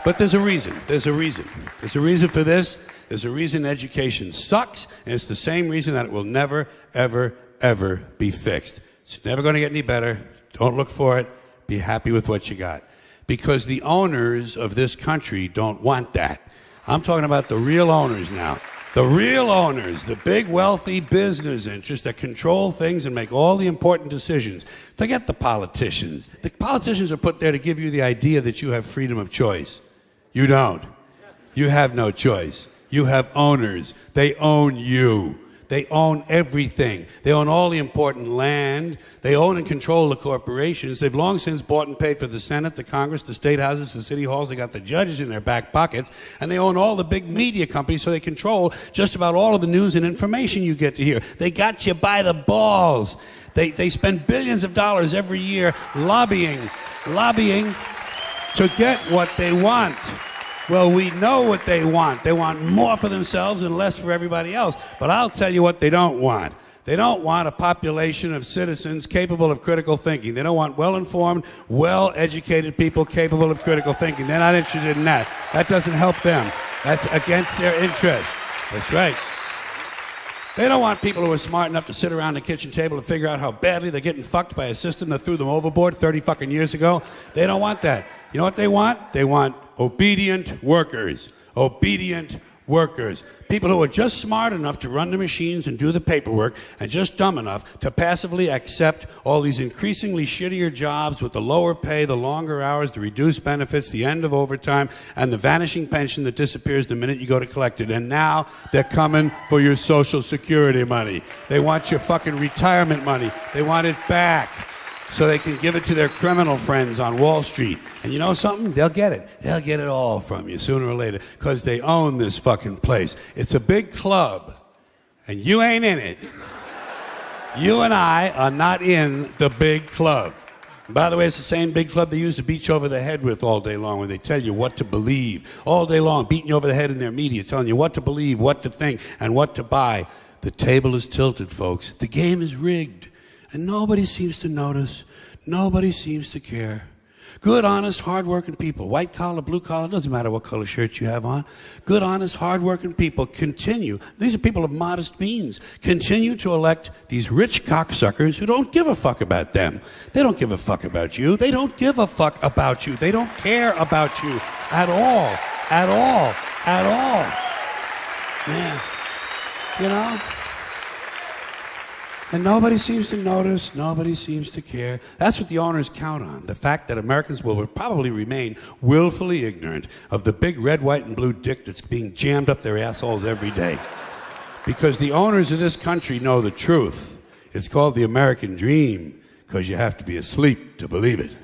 But there's a reason. There's a reason. There's a reason for this. There's a reason education sucks, and it's the same reason that it will never, ever, ever be fixed. It's never going to get any better. Don't look for it. Be happy with what you got. Because the owners of this country don't want that. I'm talking about the real owners now. The real owners, the big wealthy business interests that control things and make all the important decisions. Forget the politicians. The politicians are put there to give you the idea that you have freedom of choice. You don't. You have no choice. You have owners. They own you. They own everything. They own all the important land. They own and control the corporations. They've long since bought and paid for the Senate, the Congress, the state houses, the city halls. They got the judges in their back pockets. And they own all the big media companies, so they control just about all of the news and information you get to hear. They got you by the balls. They spend billions of dollars every year lobbying to get what they want. Well, we know what they want. They want more for themselves and less for everybody else. But I'll tell you what they don't want. They don't want a population of citizens capable of critical thinking. They don't want well-informed, well-educated people capable of critical thinking. They're not interested in that. That doesn't help them. That's against their interest. That's right. They don't want people who are smart enough to sit around the kitchen table and figure out how badly they're getting fucked by a system that threw them overboard 30 fucking years ago. They don't want that. You know what they want? They want obedient workers. Obedient workers. People who are just smart enough to run the machines and do the paperwork and just dumb enough to passively accept all these increasingly shittier jobs with the lower pay, the longer hours, the reduced benefits, the end of overtime, and the vanishing pension that disappears the minute you go to collect it. And now they're coming for your Social Security money. They want your fucking retirement money. They want it back so they can give it to their criminal friends on Wall Street. And you know something? They'll get it. They'll get it all from you sooner or later because they own this fucking place. It's a big club, and you ain't in it. You and I are not in the big club. And by the way, it's the same big club they used to beat you over the head with all day long when they tell you what to believe. All day long, beating you over the head in their media, telling you what to believe, what to think, and what to buy. The table is tilted, folks. The game is rigged. And nobody seems to notice. Nobody seems to care. Good, honest, hard-working people, white collar, blue collar, doesn't matter what color shirt you have on. Good, honest, hard-working people continue. These are people of modest means. Continue to elect these rich cocksuckers who don't give a fuck about them. They don't give a fuck about you. They don't give a fuck about you. They don't care about you at all. At all. At all. Man. You know? And nobody seems to notice, nobody seems to care. That's what the owners count on, the fact that Americans will probably remain willfully ignorant of the big red, white, and blue dick that's being jammed up their assholes every day. Because the owners of this country know the truth. It's called the American dream, because you have to be asleep to believe it.